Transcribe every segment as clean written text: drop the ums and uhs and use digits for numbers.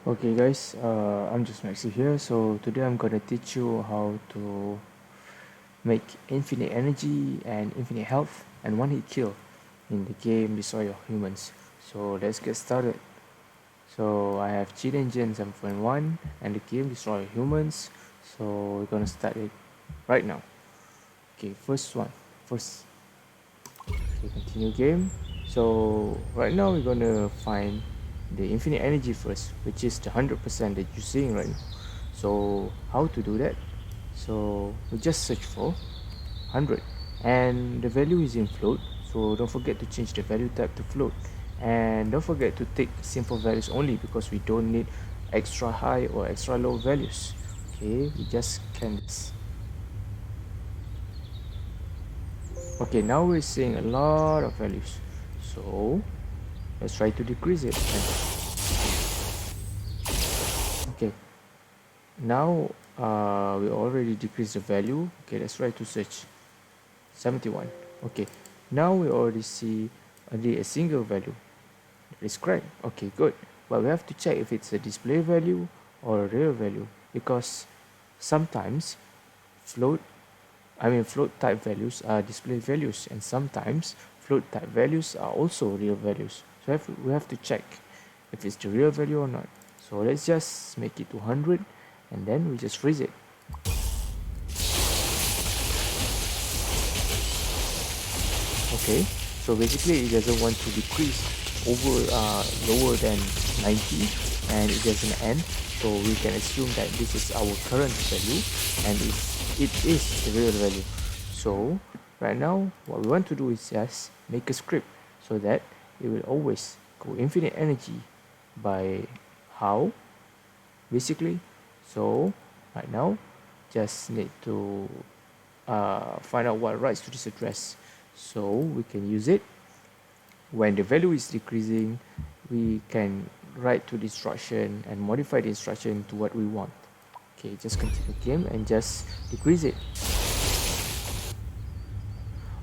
Okay guys, ImJustMaxie here. So today I'm gonna teach you how to make infinite energy and infinite health and one hit kill in the game Destroy Your Humans. So let's get started. So I have Cheat Engine 7.1 and the game Destroy Your Humans. So we're gonna start it right now. Okay, first. Okay, continue game. So right now we're gonna find the infinite energy first, which is the 100% that you're seeing right now. So how to do that? So we just search for 100 and the value is in float, so don't forget to change the value type to float, and don't forget to take simple values only because we don't need extra high or extra low values. Okay, we just can this. Okay, now we're seeing a lot of values, so let's try to decrease it. Okay, now we already decreased the value. Okay, let's try to search 71. Okay, now we already see only a single value. That is correct. Okay, good. But we have to check if it's a display value or a real value, because sometimes float float type values are display values, and sometimes float type values are also real values. So we have to check if it's the real value or not. So let's just make it to 100 and then we just freeze it. Okay, so basically it doesn't want to decrease over lower than 90, and it doesn't end, so we can assume that this is our current value and it is the real value. So right now what we want to do is just make a script so that it will always go infinite energy. By how? Basically, so right now just need to find out what writes to this address, so we can use it. When the value is decreasing, we can write to the instruction and modify the instruction to what we want. Okay, just continue game and just decrease it.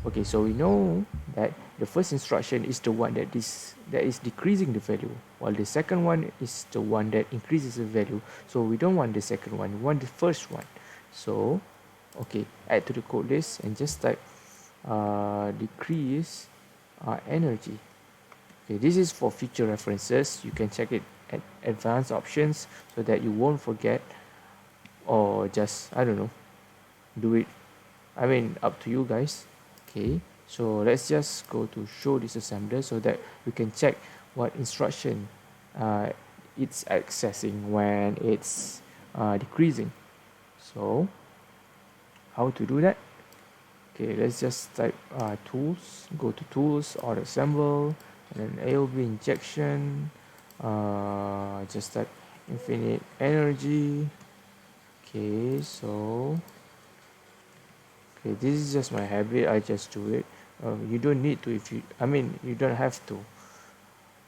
Okay, so we know that the first instruction is the one that is decreasing the value, while the second one is the one that increases the value. So we don't want the second one, we want the first one. So okay, add to the code list and just type decrease energy. Okay, this is for future references. You can check it at advanced options so that you won't forget, or just, I don't know, do it. Up to you guys. Okay, so let's just go to show disassembler so that we can check what instruction it's accessing when it's decreasing. So how to do that? Okay, let's just type tools, go to tools, auto assemble, and then ALB injection, just type infinite energy. Okay, so okay, this is just my habit, I just do it. You don't need to, if you you don't have to.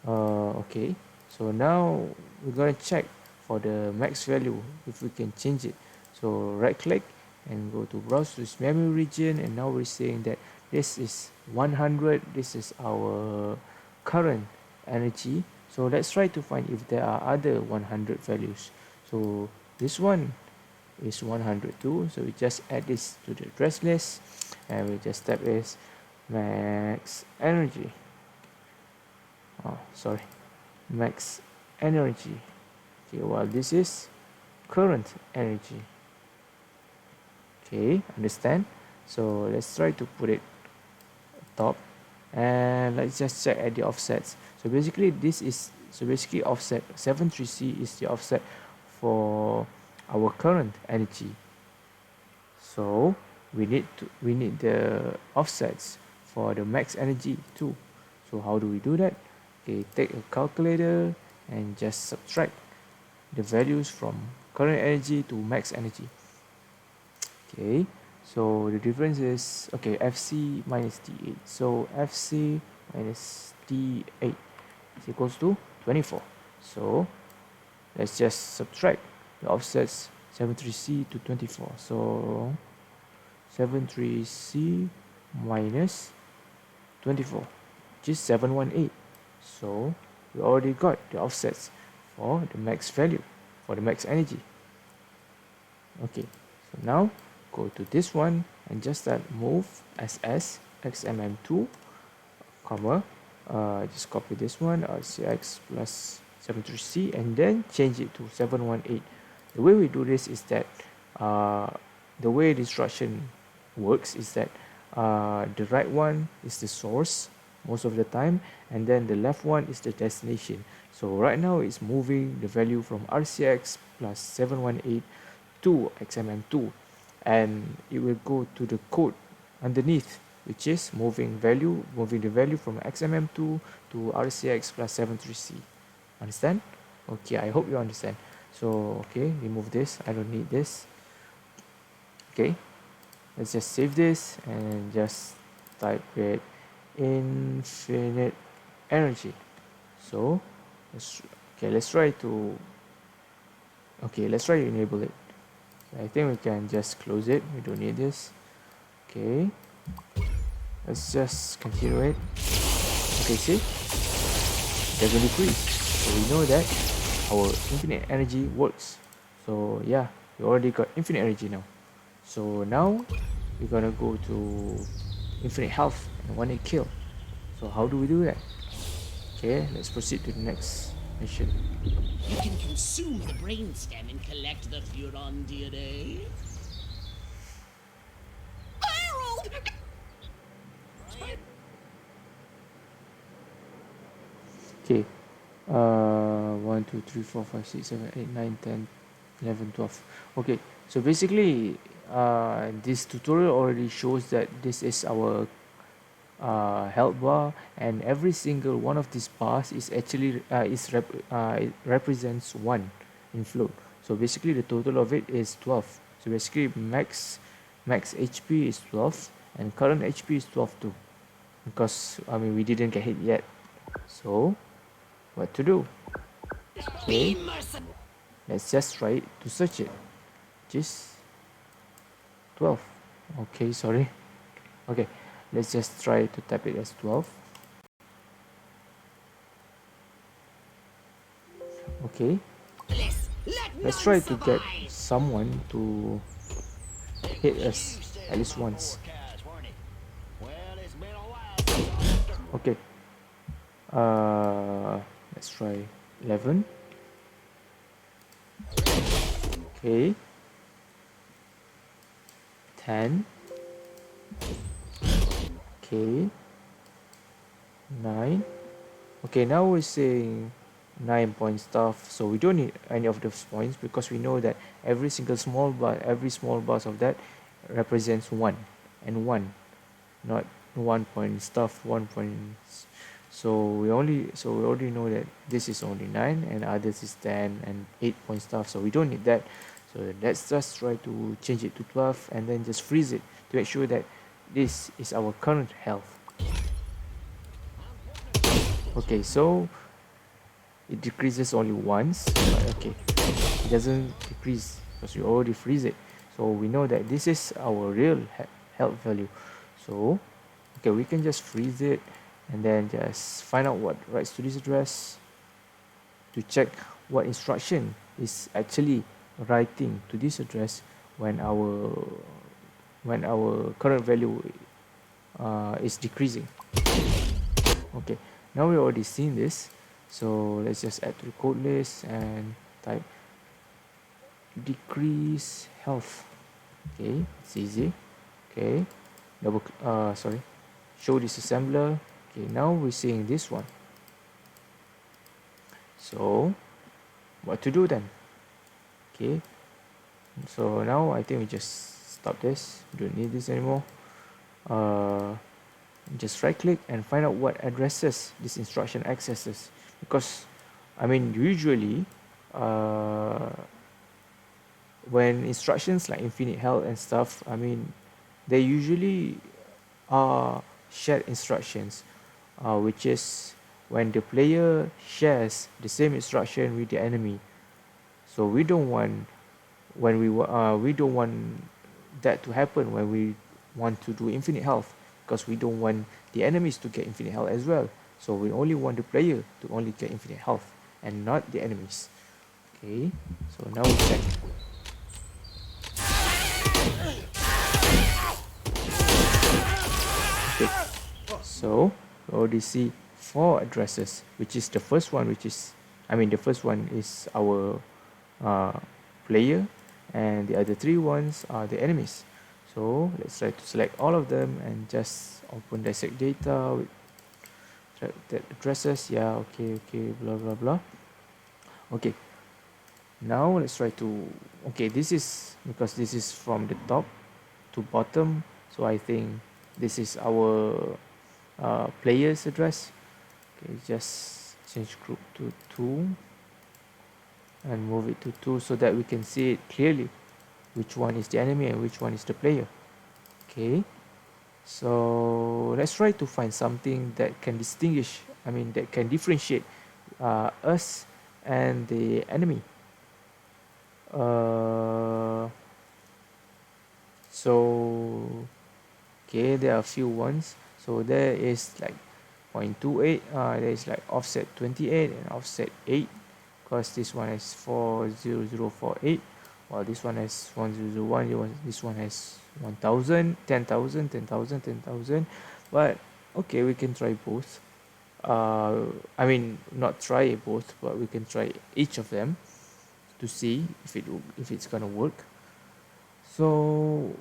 Okay, so now we're gonna check for the max value if we can change it. So right click and go to browse to this memory region, and now we're saying that this is 100, this is our current energy. So let's try to find if there are other 100 values. So this one is 102, so we just add this to the address list and we just type is max energy. Max energy. Okay, while this is current energy. Okay, understand? So let's try to put it top, and let's just check at the offsets. So basically offset 73C is the offset for our current energy. So we need the offsets for the max energy too. So how do we do that? Okay, take a calculator and just subtract the values from current energy to max energy. Okay, so the difference is, okay, FC minus D8. So FC minus D8 is equals to 24. So let's just subtract the offsets 73C to 24. So 73C minus 24, which is 718. So we already got the offsets for the max value, for the max energy. Okay, so now go to this one and just start move SS XMM2, comma, just copy this one, RCX plus 73C, and then change it to 718. The way we do this is that the way the instruction works is that the right one is the source most of the time, and then the left one is the destination. So right now it's moving the value from RCX plus 718 to XMM2, and it will go to the code underneath, which is moving the value from XMM2 to RCX plus 73C. Understand? Okay, I hope you understand. So okay, remove this, I don't need this. Okay, let's just save this and just type it infinite energy. So let's try to enable it. I think we can just close it, we don't need this. Okay, let's just continue it. Okay, see, it doesn't decrease, so we know that our infinite energy works. So yeah, we already got infinite energy now. So now we're gonna go to infinite health and 1-hit kill. So how do we do that? Okay, let's proceed to the next mission. You can consume the brainstem and collect the Furon DNA. Harold! Okay, 1 2 3 4 5 6 7 8 9 10 11 12. Okay, so basically this tutorial already shows that this is our health bar, and every single one of these bars is actually it represents 1 in float. So basically the total of it is 12. So basically max HP is 12 and current HP is 12 too, because I mean we didn't get hit yet. So what to do? Okay, let's just try to search it. Just 12. Okay, sorry. Okay, let's just try to type it as 12. Okay, let's try to get someone to hit us at least once. Okay, let's try 11. Okay, 10. Okay, 9. Okay, now we're saying 9-point stuff, so we don't need any of those points because we know that every small bars of that represents 1 and 1, not 1-point stuff, 1 point. So we already know that this is only 9 and others is 10 and 8-point stuff, so we don't need that. So let's just try to change it to 12 and then just freeze it to make sure that this is our current health. Okay, so it decreases only once, but okay, it doesn't decrease because we already freeze it. So we know that this is our real health value. So okay, we can just freeze it and then just find out what writes to this address to check what instruction is actually writing to this address when our current value is decreasing. Okay, now we already seen this, so let's just add to the code list and type decrease health. Okay, it's easy. Okay, show disassembler. Okay, now we're seeing this one. So what to do then? Okay, so now I think we just stop this, we don't need this anymore. Just right click and find out what addresses this instruction accesses, because I mean usually when instructions like infinite health and stuff, I mean they usually are shared instructions, which is when the player shares the same instruction with the enemy. So we don't want that to happen when we want to do infinite health, because we don't want the enemies to get infinite health as well. So we only want the player to only get infinite health. and not the enemies. Okay, so now we check. Okay, so we already see 4 addresses, which is the first one, the first one is our player, and the other 3 ones are the enemies. So let's try to select all of them and just open dissect data with that addresses. Yeah, okay, blah blah blah. Okay, now let's try to, okay, this is because this is from the top to bottom, so I think this is our player's address. Okay, just change group to 2 and move it to 2 so that we can see it clearly which one is the enemy and which one is the player. Okay, so let's try to find something that can distinguish, that can differentiate us and the enemy. So okay, there are a few ones. So there is like 0.28, there is like offset 28 and offset 8, because this one has 40048, while this one has 1001, this one has 1000, 10,000, 10,000, 10,000. But okay, we can try both. Not try both, but we can try each of them to see if it's gonna work. So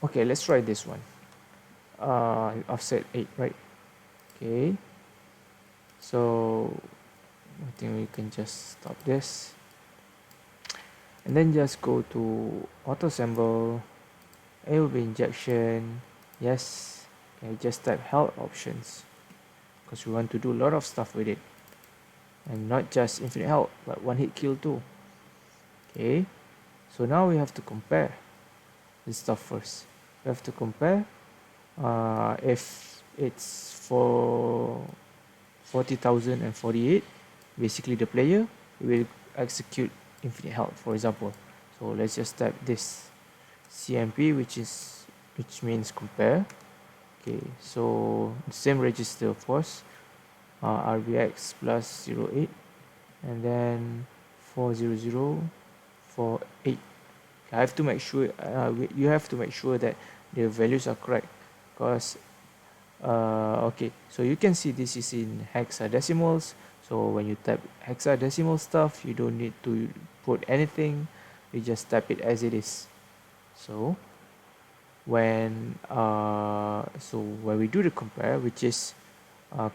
okay, let's try this one. Offset 8, right? Okay, so I think we can just stop this and then just go to auto assemble. It will be injection. Yes. Okay, just type health options because we want to do a lot of stuff with it, and not just infinite health but one hit kill too. Okay, so now we have to compare this stuff first. We have to compare if it's for 40,048, basically the player will execute infinite health, for example. So let's just type this CMP, which means compare. Okay, so the same register, of course, RBX plus 08 and then 40048. I have to make sure you have to make sure that the values are correct, because okay, so you can see this is in hexadecimals. So when you type hexadecimal stuff, you don't need to put anything, you just type it as it is. So when we do the compare, which is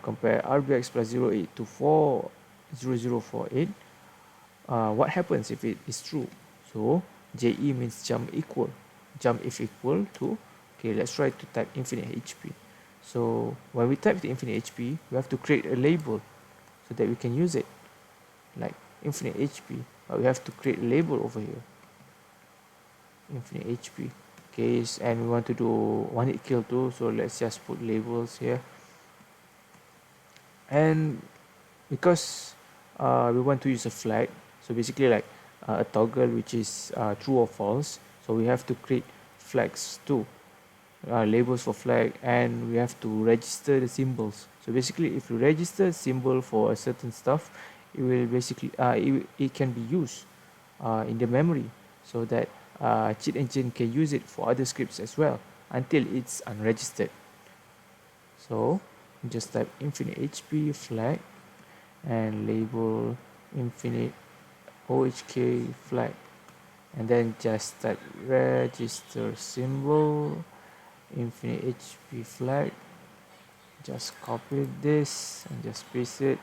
compare RBX plus 08 to 40048, what happens if it is true? So JE means jump if equal to, okay, let's try to type infinite HP. So when we type the infinite HP, we have to create a label so that we can use it, like infinite HP, but we have to create a label over here, infinite HP. Okay, and we want to do one hit kill too, so let's just put labels here. And because we want to use a flag, so basically like a toggle which is true or false, so we have to create flags too, labels for flag, and we have to register the symbols. So basically if you register a symbol for a certain stuff, it will basically it can be used in the memory, so that cheat engine can use it for other scripts as well until it's unregistered. So just type infinite HP flag and label infinite OHK flag, and then just type register symbol infinite HP flag. Just copy this and just paste it,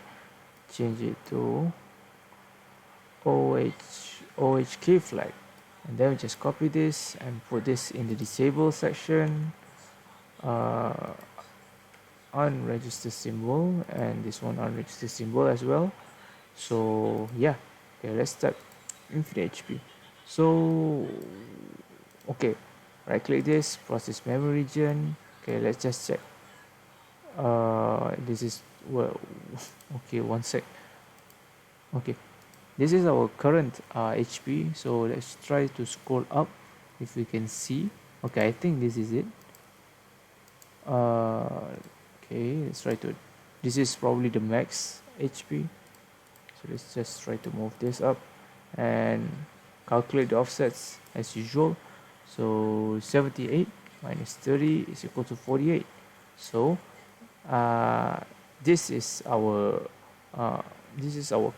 change it to OHK flag, and then we just copy this and put this in the disable section, unregistered symbol, and this one unregistered symbol as well. So yeah, okay, let's type infinite HP. So okay, right click this, process memory region. Okay, let's just check. This is, well, okay, one sec. Okay, this is our current HP. So let's try to scroll up if we can see. Okay, I think this is it. Okay, let's try to, this is probably the max HP. So let's just try to move this up and calculate the offsets as usual. So 78 minus 30 is equal to 48. So uh, this is our uh,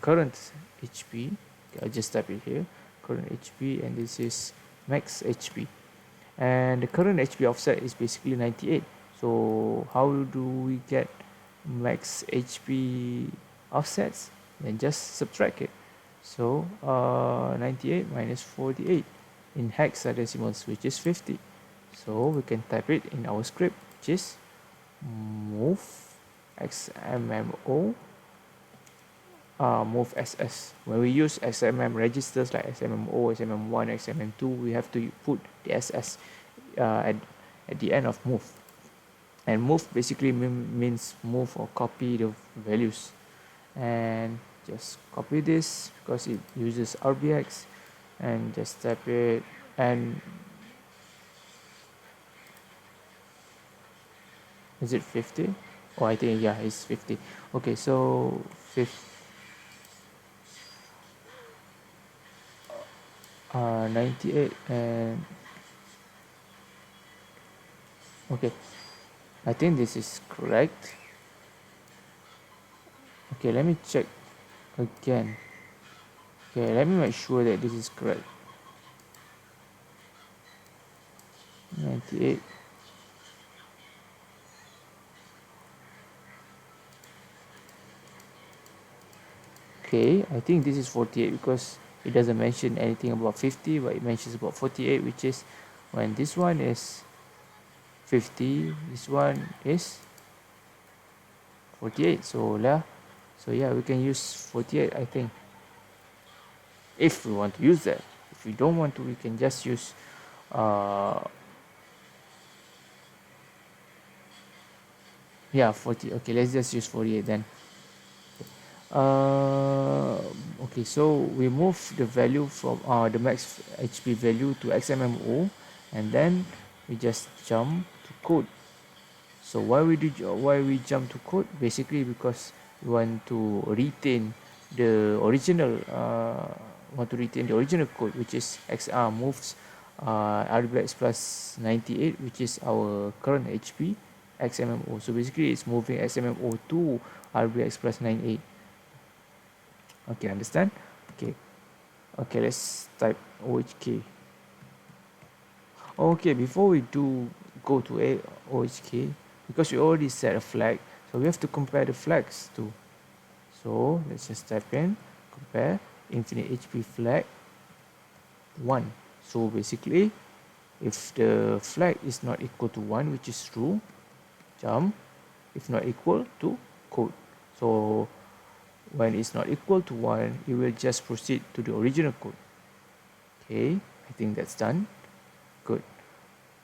current HP. Okay, I'll just type it here, current HP, and this is max HP. And the current HP offset is basically 98. So how do we get max HP offsets? Then just subtract it. So 98 minus 48 in hexadecimals, which is 50. So we can type it in our script, which is move XMMO move SS. When we use XMM registers like XMMO, XMM1, XMM2, we have to put the SS at the end of move. And move basically means move or copy the values. And just copy this because it uses RBX, and just type it. And is it 50? Oh, I think, yeah, it's 50. Okay, so 98 and okay, I think this is correct. Okay, let me check again. Okay, let me make sure that this is correct. 98. Okay, I think this is 48 because it doesn't mention anything about 50, but it mentions about 48, which is when this one is 50, this one is 48. So yeah, we can use 48, I think, if we want to use that. If we don't want to, we can just use yeah, 40. Okay, let's just use 48 then. Okay, so we move the value from the max HP value to XMMO, and then we just jump to code. So why we jump to code? Basically because we want to retain the original code, which is XR moves RBX plus 98, which is our current HP, XMMO. So basically it's moving XMMO to RBX plus 98. Okay, understand? Okay, let's type OHK. Okay, before we go to OHK, because we already set a flag, so we have to compare the flags too. So let's just type in compare infinite HP flag 1. So basically, if the flag is not equal to 1, which is true, jump. If not equal to code. So when it's not equal to 1, it will just proceed to the original code. Okay, I think that's done. Good.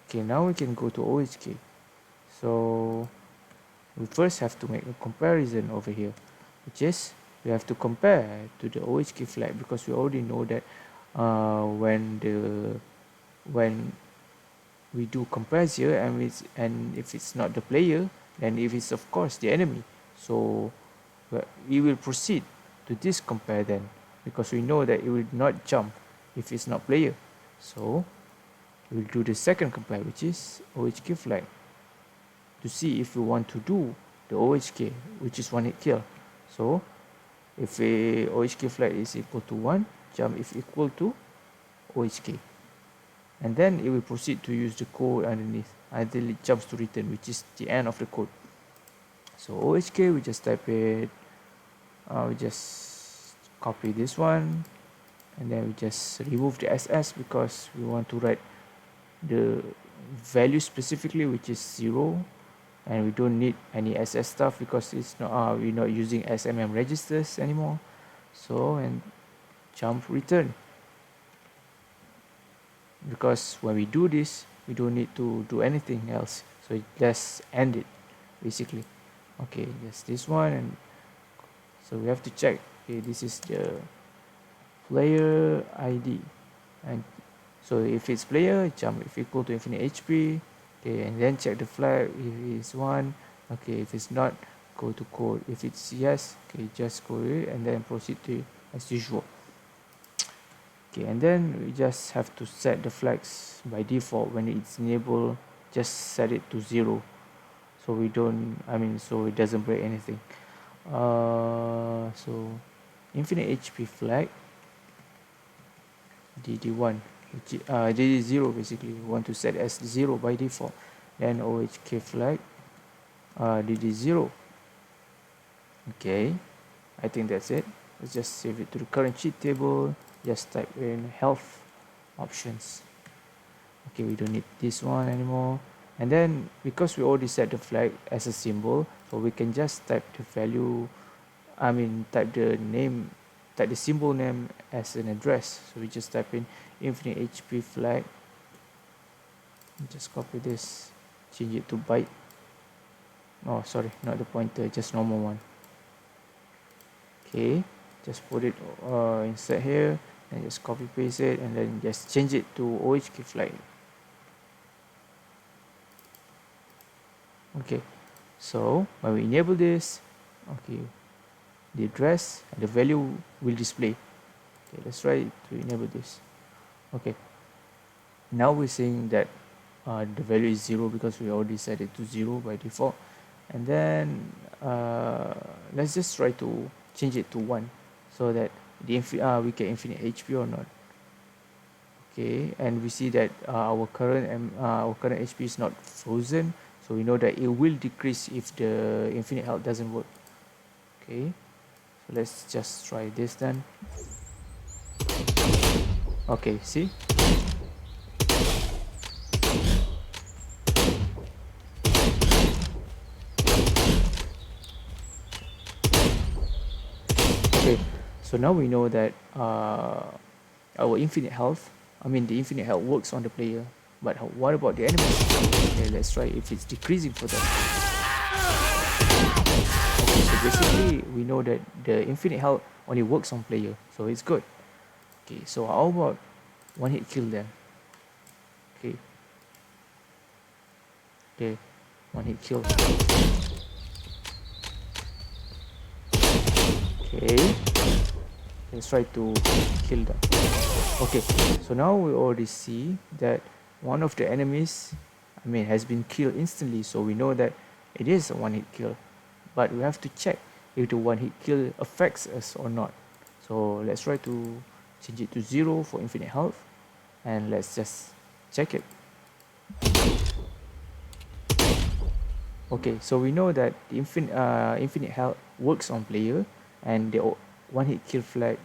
Okay, now we can go to OHK. So we first have to make a comparison over here, which is we have to compare to the OHK flag, because we already know that when we do compares here, and if it's not the player, then if it's of course the enemy. So we will proceed to this compare then, because we know that it will not jump if it's not player. So we'll do the second compare, which is OHK flag, to see if we want to do the OHK, which is one hit kill. So if a OHK flag is equal to 1, jump if equal to OHK, and then it will proceed to use the code underneath until it jumps to return, which is the end of the code. So OHK, we just type it, we just copy this one, and then we just remove the SS because we want to write the value specifically, which is 0, and we don't need any SS stuff because it's not we're not using SMM registers anymore. So, and jump return, because when we do this, we don't need to do anything else, so just end it basically. Okay, just this one, and so we have to check, okay, this is the player ID, and so if it's player, jump if equal to infinite HP. Okay, and then check the flag if it's 1. Okay, if it's not, go to code. If it's yes, okay, just go it and then proceed to as usual. Okay, and then we just have to set the flags by default. When it's enabled, just set it to 0, so we don't, so it doesn't break anything. So infinite HP flag DD1, DD0, basically we want to set as 0 by default. Then OHK flag DD0. Okay, I think that's it. Let's just save it to the current cheat table. Just type in health options. Okay, we don't need this one anymore. And then because we already set the flag as a symbol, so we can just type the value, type the symbol name as an address. So we just type in infinite HP flag, just copy this, change it to byte. Oh, sorry, not the pointer, just normal one. Okay, just put it inside here and just copy paste it and then just change it to OHK flag. Okay, so when we enable this, okay, the address and the value will display. Okay, let's try to enable this. Okay, now we're saying that the value is 0 because we already set it to 0 by default. And then let's just try to change it to 1 so that we get infinite HP or not. Okay, and we see that our current HP is not frozen, so we know that it will decrease if the infinite health doesn't work. Okay, so let's just try this then. Okay, see? Okay, so now we know that our infinite health, the infinite health works on the player, but what about the enemies? Okay, let's try if it's decreasing for them. Okay, so basically we know that the infinite health only works on player, so it's good. Okay, so how about one hit kill then? Okay, one hit kill. Okay, let's try to kill them. Okay, so now we already see that one of the enemies has been killed instantly, so we know that it is a one hit kill, but we have to check if the one hit kill affects us or not. So let's try to change it to 0 for infinite health and let's just check it. Okay, so we know that the infinite health works on player, and the one hit kill flag,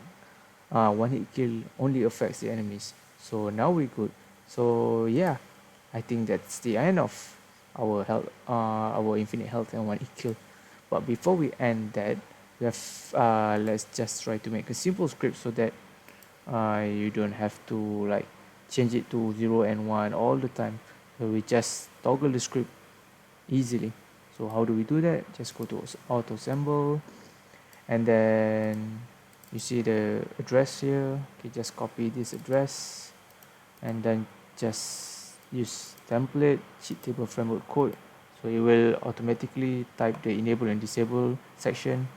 one hit kill only affects the enemies. So now we're good. So yeah, I think that's the end of our health, our infinite health and one hit kill. But before we end that, we have let's just try to make a simple script so that you don't have to like change it to 0 and 1 all the time. So we just toggle the script easily. So how do we do that? Just go to auto assemble, and then you see the address here. Okay, just copy this address and then just use template cheat table framework code, so it will automatically type the enable and disable section.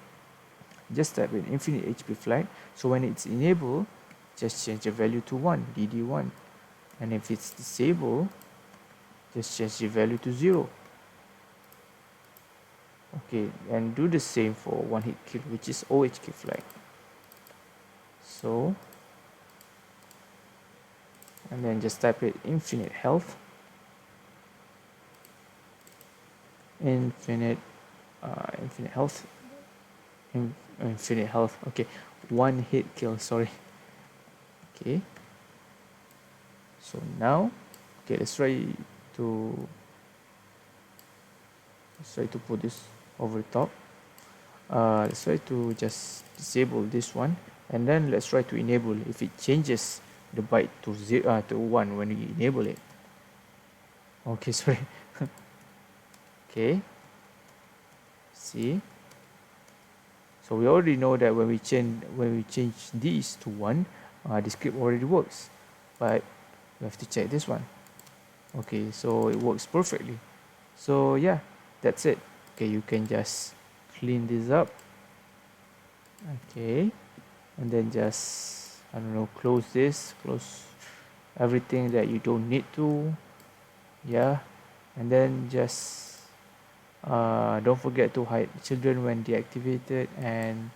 Just type in infinite HP flag, so when it's enabled, just change the value to 1, DD1, and if it's disabled, just change the value to 0. Okay, and do the same for one hit kill, which is OHK flag. So, and then just type it infinite health, infinite health, infinite health. Okay, one hit kill. Sorry. Okay. So now, okay, let's try to put this over the top. Let's try to just disable this one, and then let's try to enable if it changes the byte to 0 to 1 when we enable it. Okay, sorry. Okay, see, so we already know that when we change these to 1, the script already works, but we have to check this one. Okay, so it works perfectly. So yeah, that's it. Okay, you can just clean this up. Okay, and then just, I don't know, close this, close everything that you don't need to. Yeah, and then just don't forget to hide children when deactivated. And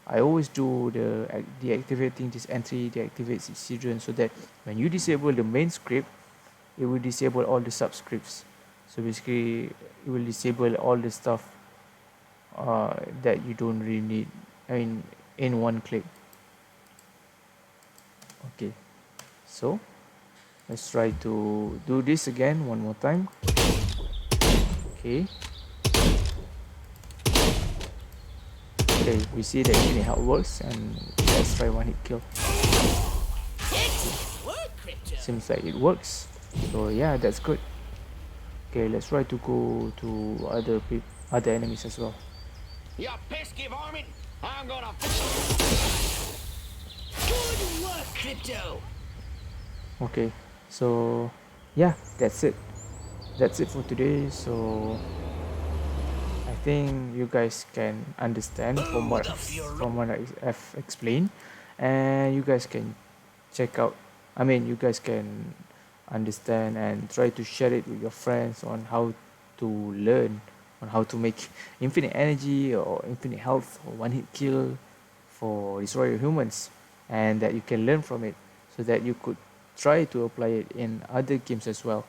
I always do the deactivating this entry deactivates children, so that when you disable the main script, it will disable all the subscripts. So basically it will disable all the stuff that you don't really need, I mean, in one click. Okay, so let's try to do this again one more time. Okay, okay, we see that infinite help works, and let's try one hit kill. Seems like it works, so yeah, that's good. Okay, let's try to go to other enemies as well. You pesky varmint! I'm gonna... Good work, Crypto! Okay, so yeah, that's it for today. So I think you guys can understand from what I've explained, and you guys can check out, I mean, you guys can understand and try to share it with your friends on how to learn on how to make infinite energy or infinite health or one hit kill for destroyer humans, and that you can learn from it, so that you could try to apply it in other games as well.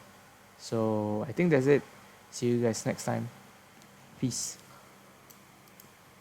So I think that's it. See you guys next time. Peace.